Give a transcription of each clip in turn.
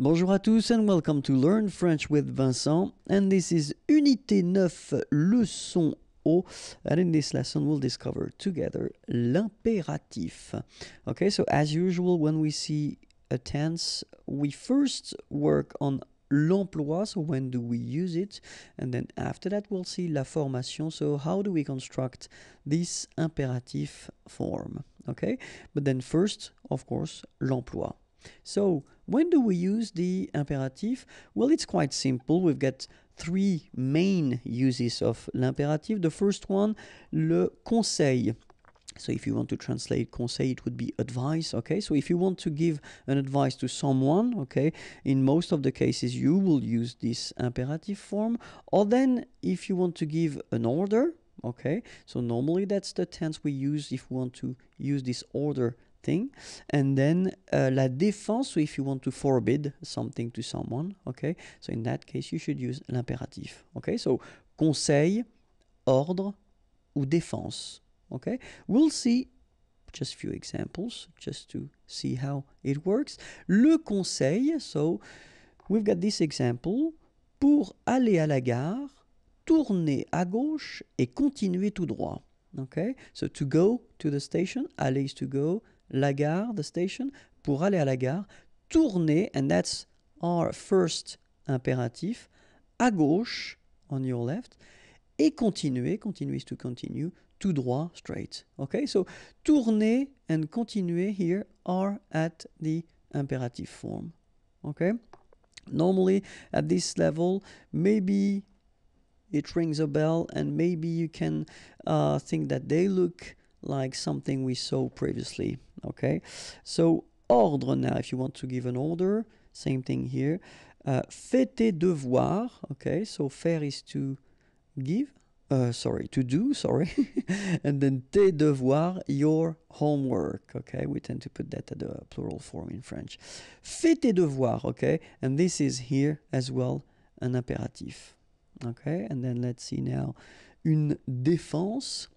Bonjour à tous and welcome to Learn French with Vincent, and this is Unité 9, leçon O, and in this lesson we'll discover together l'impératif. Okay, so as usual when we see a tense, we first work on l'emploi, so when do we use it, and then after that we'll see la formation, so how do we construct this impératif form, okay? But then first, of course, l'emploi. So when do we use the impératif? Well, it's quite simple. We've got three main uses of l'impératif. The first one, le conseil. So if you want to translate conseil, it would be advice, okay? So if you want to give an advice to someone, okay, in most of the cases you will use this impératif form. Or then if you want to give an order, okay, so normally that's the tense we use if we want to use this order thing. And then la défense, so if you want to forbid something to someone, okay, so in that case you should use l'impératif, okay? So conseil, ordre ou défense, okay? We'll see just a few examples just to see how it works. Le conseil, so we've got this example. Pour aller à la gare, tournez à gauche et continuez tout droit, okay? So to go to the station, aller is to go, la gare, the station, pour aller à la gare, tourner, and that's our first impératif, à gauche, on your left, et continuer, continuer is to continue, tout droit, straight. Okay, so tourner and continuer here are at the impératif form. Okay, normally at this level, maybe it rings a bell and maybe you can think that they look like something we saw previously, okay? So, ordre now, if you want to give an order, same thing here. Fais tes devoirs, okay? So, faire is to give, to do, and then tes devoirs, your homework, okay? We tend to put that at the plural form in French. Fais tes devoirs, okay? And this is here as well an impératif, okay? And then let's see now, une défense.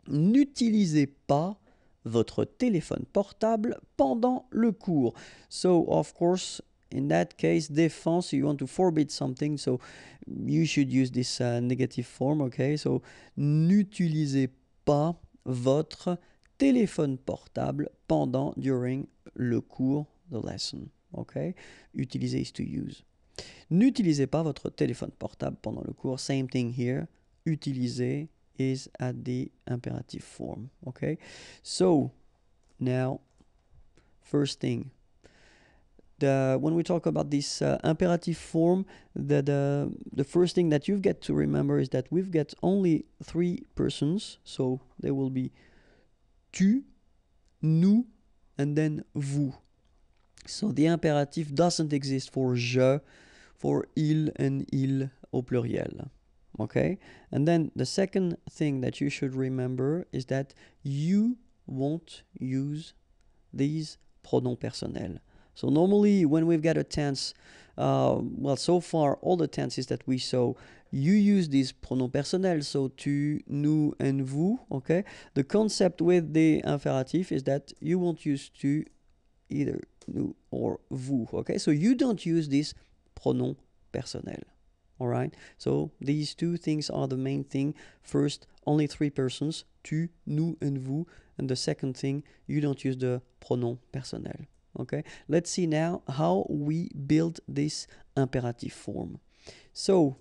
N'utilisez pas votre téléphone portable pendant le cours. So, of course, in that case, défense, you want to forbid something, so you should use this negative form, okay? So, n'utilisez pas votre téléphone portable during le cours, the lesson, okay? Utiliser is to use. N'utilisez pas votre téléphone portable pendant le cours. Same thing here. Utiliser is at the imperative form, okay? So now, first thing, when we talk about this imperative form, the first thing that you've got to remember is that we've got only three persons, so there will be tu, nous, and then vous. So the imperative doesn't exist for je, for il and il au pluriel. Okay, and then the second thing that you should remember is that you won't use these pronoms personnels. So normally when we've got a tense, well, so far all the tenses that we saw, you use these pronoms personnels, so tu, nous, and vous, okay? The concept with the imperative is that you won't use tu, either nous or vous, okay? So you don't use these pronoms personnels. All right, so these two things are the main thing. First, only three persons, tu, nous, and vous. And the second thing, you don't use the pronom personnel. Okay, let's see now how we build this imperative form. So,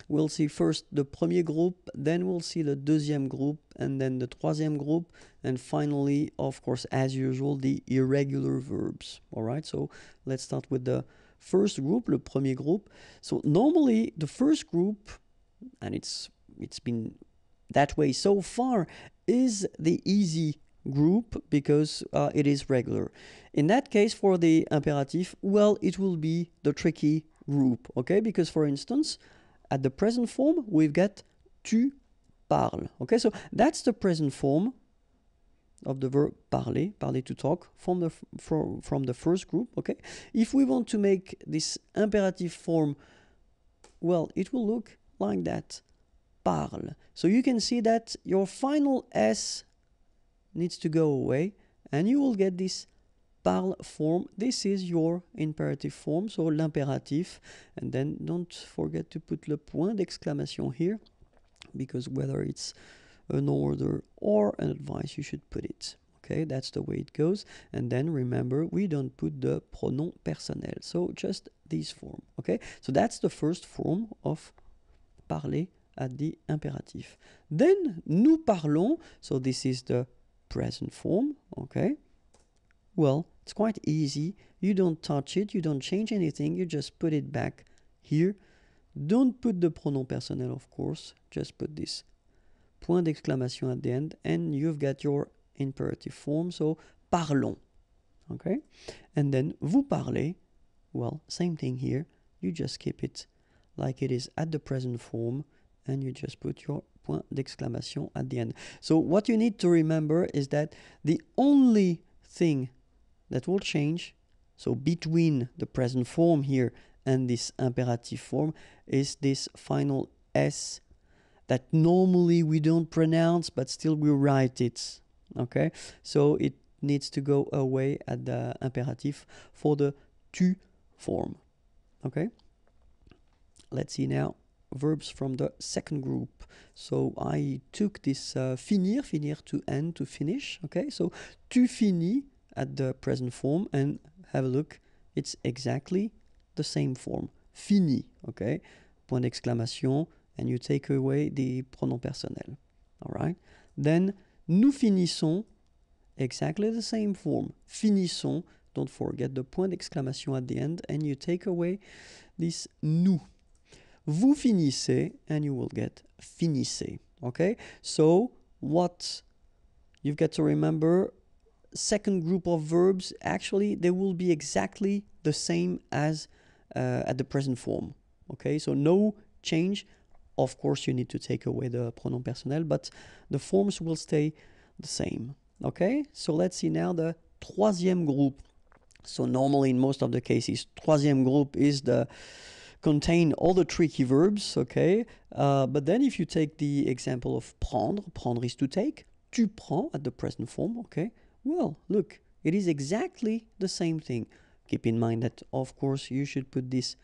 we'll see first the premier groupe, then we'll see the deuxième groupe, and then the troisième groupe, and finally, of course, as usual, the irregular verbs. All right, so let's start with the first group, le premier groupe. So normally the first group, and it's been that way so far, is the easy group because it is regular. In that case, for the imperative, well, it will be the tricky group, okay? Because for instance, at the present form, we've got tu parles, okay? So that's the present form of the verb parler, parler to talk, from the first group, okay? If we want to make this imperative form, well, it will look like that, parle. So you can see that your final S needs to go away, and you will get this parle form, this is your imperative form, so l'impératif. And then don't forget to put le point d'exclamation here, because whether it's an order or an advice, you should put it. Okay, that's the way it goes. And then remember, we don't put the pronom personnel, so just this form. Okay, so that's the first form of parler at the imperatif. Then nous parlons, so this is the present form. Okay, well, it's quite easy. You don't touch it, you don't change anything, you just put it back here. Don't put the pronom personnel, of course, just put this point d'exclamation at the end, and you've got your imperative form, so parlons. Okay, and then vous parlez, well, same thing here. You just keep it like it is at the present form, and you just put your point d'exclamation at the end. So what you need to remember is that the only thing that will change, so between the present form here and this imperative form, is this final S that normally we don't pronounce, but still we write it. Okay, so it needs to go away at the imperative for the tu form. Okay, let's see now verbs from the second group. So I took this finir to end, to finish. Okay, so tu finis at the present form, and have a look, it's exactly the same form, fini. Okay, point d'exclamation, and you take away the pronom personnel. All right, then nous finissons, exactly the same form, finissons. Don't forget the point d'exclamation at the end, and you take away this nous. Vous finissez, and you will get finissez. Okay, so what you've got to remember, second group of verbs, actually they will be exactly the same as at the present form. Okay, so no change. Of course, you need to take away the pronom personnel, but the forms will stay the same. Okay, so let's see now the troisième groupe. So normally in most of the cases, troisième groupe is the contain all the tricky verbs. Okay, but then if you take the example of prendre, prendre is to take, tu prends at the present form. Okay, well, look, it is exactly the same thing. Keep in mind that, of course, you should put this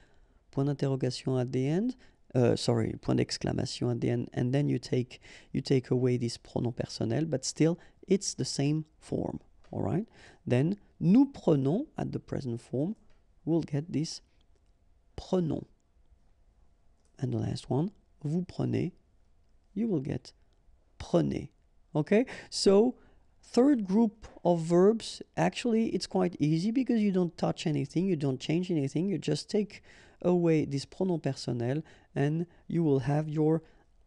point d'interrogation at the end. Point d'exclamation at the end, and then you take away this pronom personnel, but still it's the same form. All right. Then nous prenons at the present form, we'll get this prenons, and the last one, vous prenez, you will get prenez. Okay. So third group of verbs, actually it's quite easy because you don't touch anything, you don't change anything, you just take away this pronom personnel, and you will have your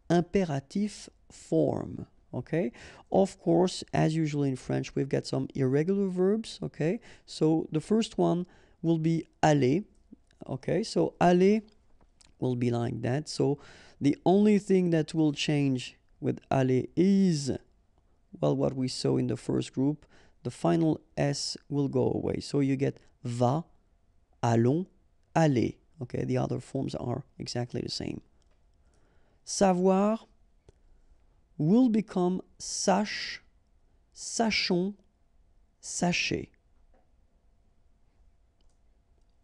imperative form. Okay, of course, as usual in French, we've got some irregular verbs. Okay, so the first one will be aller. Okay, so aller will be like that. So the only thing that will change with aller is, well, what we saw in the first group, the final S will go away. So you get va, allons, aller. Okay, the other forms are exactly the same. Savoir will become sache, sachons, sachez.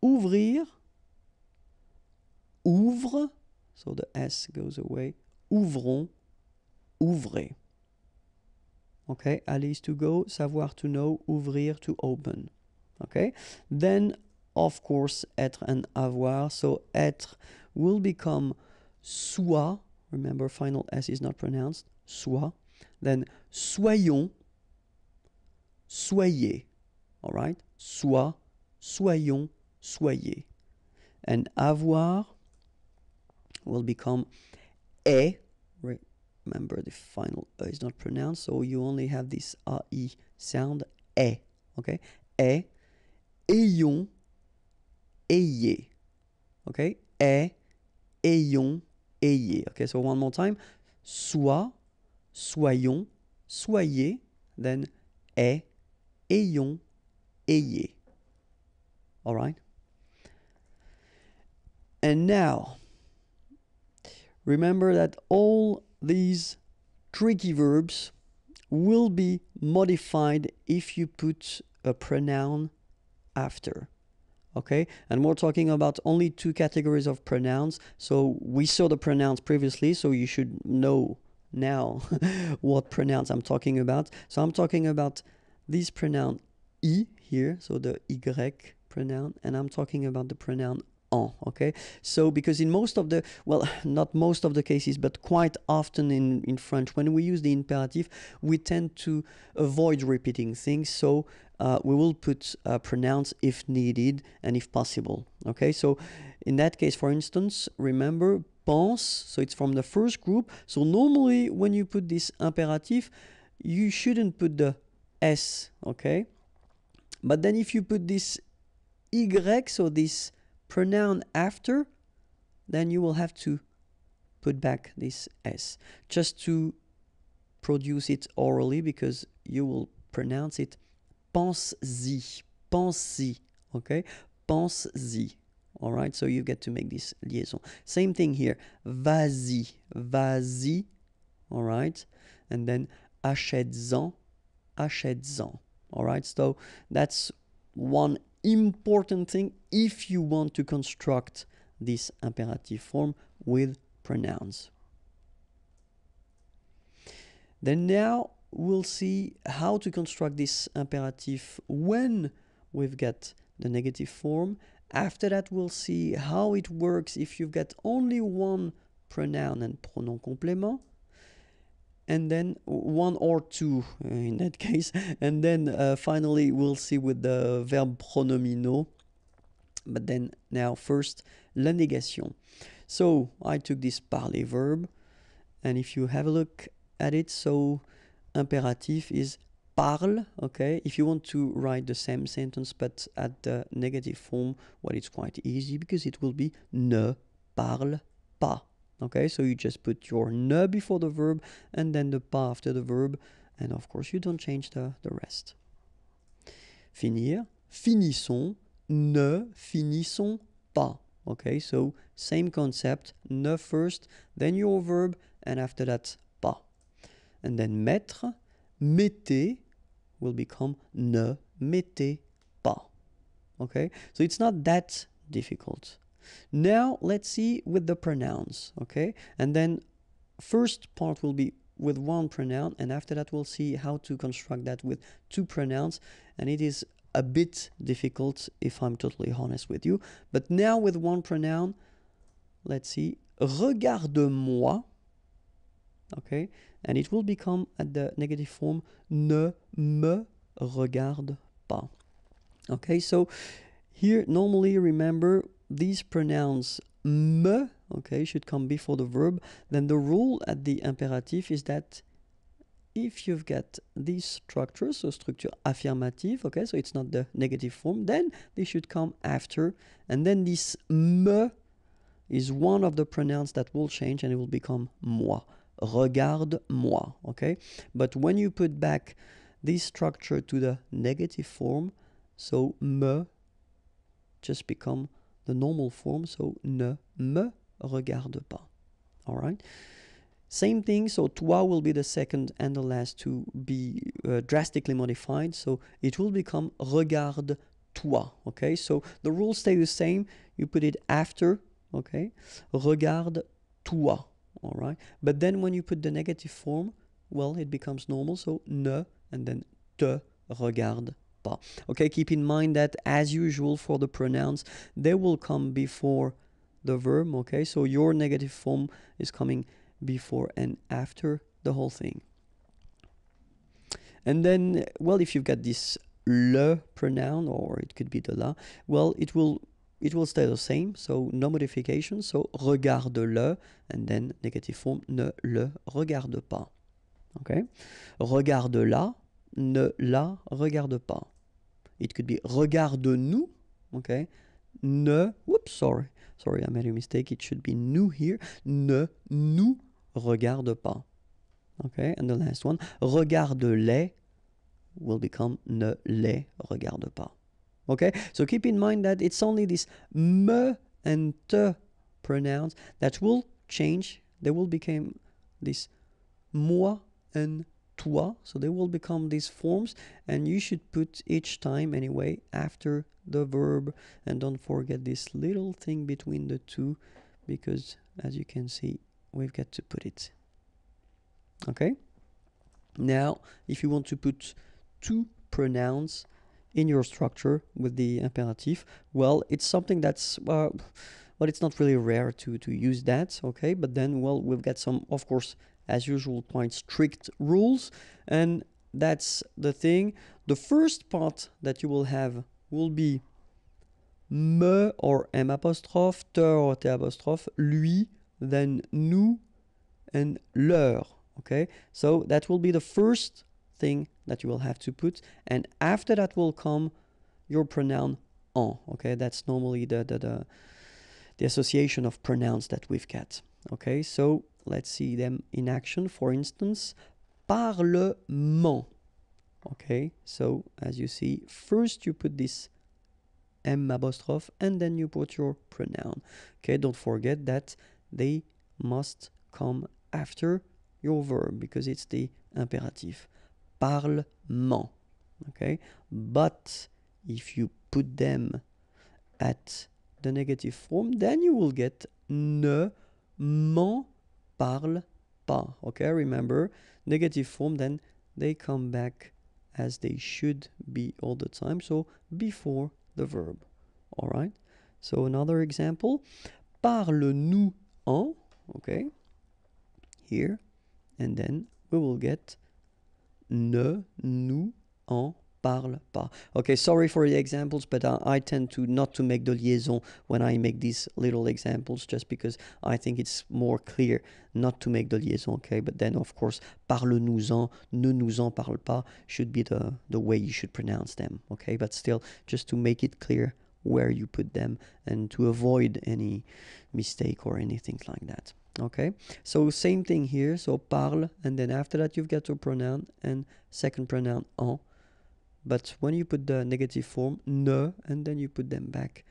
Ouvrir, ouvre, so the S goes away, ouvrons, ouvrez. Okay, aller is to go, savoir to know, ouvrir to open. Okay, then of course, être and avoir. So être will become soit. Remember, final S is not pronounced. Soit. Then soyons, soyez. All right. Soit, soyons, soyez. And avoir will become est. Remember, the final E is not pronounced, so you only have this AI sound. Est. Okay. Est, ayons, ayez. Okay, est, ayons, ayez. Okay, so one more time. Soit, soyons, soyez. Then est, ayons, ayez. All right. And now, remember that all these tricky verbs will be modified if you put a pronoun after. Okay, and we're talking about only two categories of pronouns. So we saw the pronouns previously, so you should know now what pronouns I'm talking about. So I'm talking about this pronoun I here, so the Y pronoun, and I'm talking about the pronoun en, okay? So because in most of the, well, not most of the cases, but quite often in French, when we use the imperative, we tend to avoid repeating things. So we will put pronouns if needed and if possible, okay? So in that case, for instance, remember, pense, so it's from the first group. So normally when you put this imperative, you shouldn't put the S, okay? But then if you put this Y, so this pronoun after, then you will have to put back this S just to produce it orally, because you will pronounce it pense-y, pense-y, okay? Pense-y, all right? So you get to make this liaison. Same thing here, vas-y, vas-y, all right? And then achètes-en, achètes-en, all right? So that's one important thing if you want to construct this imperative form with pronouns. Then now we'll see how to construct this imperative when we've got the negative form. After that, we'll see how it works if you've got only one pronoun and pronom complément, and then one or two in that case. And then finally, we'll see with the verb pronominaux. But then now first, la négation. So I took this parler verb, and if you have a look at it, so imperative is parle, okay? If you want to write the same sentence but at the negative form, well, it's quite easy because it will be ne parle pas. Okay, so you just put your ne before the verb and then the pas after the verb, and of course you don't change the rest. Finir, finissons, ne finissons pas. Okay, so same concept, ne first, then your verb, and after that pas. And then mettre, mettez will become ne mettez pas. Okay, so it's not that difficult. Now let's see with the pronouns, okay? And then first part will be with one pronoun, and after that we'll see how to construct that with two pronouns, and it is a bit difficult if I'm totally honest with you. But now with one pronoun, let's see, regarde-moi, okay? And it will become at the negative form, ne me regarde pas. Okay, so here normally remember these pronouns me, okay, should come before the verb. Then the rule at the imperative is that if you've got these structures, so structure affirmative, okay, so it's not the negative form, then they should come after. And then this me is one of the pronouns that will change and it will become moi. Regarde-moi, okay? But when you put back this structure to the negative form, so me just become the normal form, so ne me regarde pas. All right? Same thing, so toi will be the second and the last to be drastically modified, so it will become regarde-toi, okay? So the rules stay the same, you put it after, okay? Regarde-toi, all right? But then when you put the negative form, well, it becomes normal, so ne, and then te regarde pas. Okay, keep in mind that as usual for the pronouns, they will come before the verb, okay? So your negative form is coming before and after the whole thing. And then, well, if you've got this le pronoun, or it could be the la, well, it will stay the same, so no modification. So regarde-le, and then negative form, ne le regarde pas. Okay? Regarde-la, ne la regarde pas. It could be regarde-nous, okay? Ne, whoops, sorry, I made a mistake. It should be nous here. Ne nous regarde pas. Okay, and the last one, regarde-les will become ne les regarde pas. Okay, so keep in mind that it's only this me and te pronouns that will change. They will become this moi and toi, so they will become these forms, and you should put each time anyway after the verb, and don't forget this little thing between the two, because as you can see, we've got to put it. Okay? Now, if you want to put two pronouns in your structure with the imperative, well, it's something that's, well, it's not really rare to use that, okay? But then, well, we've got some, of course, as usual, quite strict rules, and that's the thing. The first part that you will have will be me or m apostrophe, te or t apostrophe, lui, then nous, and leur, okay? So that will be the first thing that you will have to put, and after that will come your pronoun en, okay? That's normally the association of pronouns that we've got, okay? So let's see them in action. For instance, parlement, okay? So as you see, first you put this m apostrophe and then you put your pronoun, okay? Don't forget that they must come after your verb because it's the imperative. Parlement, okay? But if you put them at the negative form, then you will get ne m'en parle pas, okay? Remember, negative form, then they come back as they should be all the time, so before the verb, all right? So another example, parle-nous en, okay? Here, and then we will get ne nous en parle pas. Okay, sorry for the examples, but I tend to not to make the liaison when I make these little examples, just because I think it's more clear not to make the liaison, okay? But then, of course, parle-nous-en, ne nous en parle pas should be the way you should pronounce them, okay? But still, just to make it clear where you put them and to avoid any mistake or anything like that. Okay, so same thing here. So parle, and then after that you've got your pronoun and second pronoun en. But when you put the negative form, ne, and then you put them back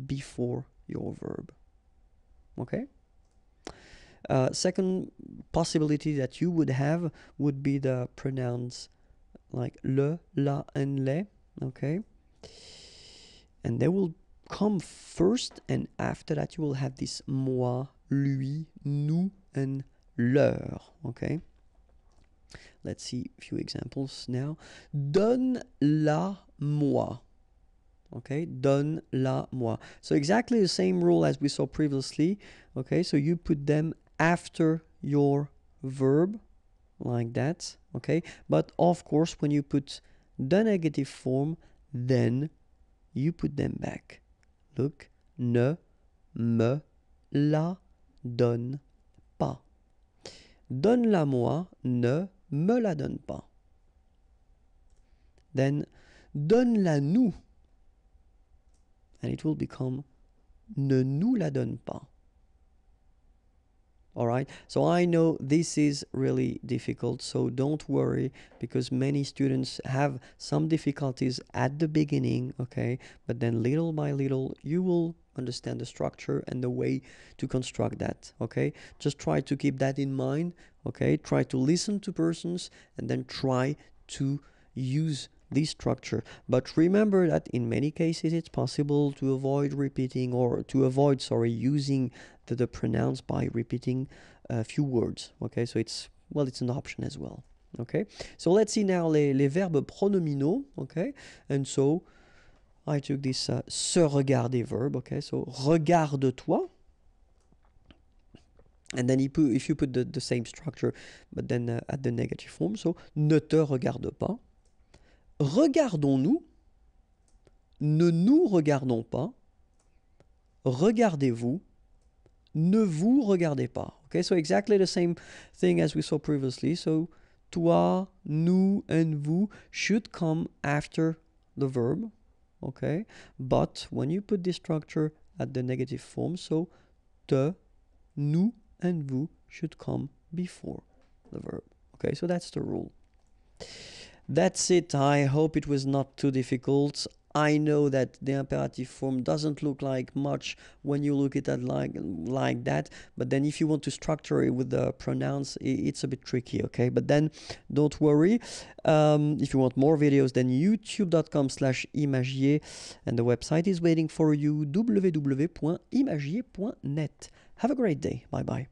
before your verb. Okay. Second possibility that you would have would be the pronouns like le, la, and les. Okay. And they will come first, and after that you will have this moi, lui, nous, and leur, okay? Let's see a few examples now. Donne-la-moi, okay? Donne-la-moi. So exactly the same rule as we saw previously, okay? So you put them after your verb, like that, okay? But of course, when you put the negative form, then you put them back. Look, ne me la donne pas. Donne-la-moi, ne me la donne pas. Then, donne-la-nous. And it will become ne nous la donne pas. All right, so I know this is really difficult, so don't worry, because many students have some difficulties at the beginning, okay? But then little by little, you will understand the structure and the way to construct that, okay? Just try to keep that in mind, okay? Try to listen to persons and then try to use this structure. But remember that in many cases it's possible to avoid repeating, or to avoid, using the pronouns by repeating a few words, okay? So it's an option as well, okay? So let's see now les verbes pronominaux, okay? And so I took this se regarder verb, okay? So regarde-toi. And then if you put the same structure, but then at the negative form, so ne te regarde pas. Regardons-nous, ne nous regardons pas, regardez-vous, ne vous regardez pas. Okay, so exactly the same thing as we saw previously. So toi, nous, and vous should come after the verb. Okay, but when you put this structure at the negative form, so te, nous, and vous should come before the verb. Okay, so that's the rule. That's it. I hope it was not too difficult. I know that the imperative form doesn't look like much when you look at it like that, but then if you want to structure it with the pronouns, it's a bit tricky, okay? But then don't worry. If you want more videos, then youtube.com/imagier, and the website is waiting for you, www.imagier.net. Have a great day. Bye bye.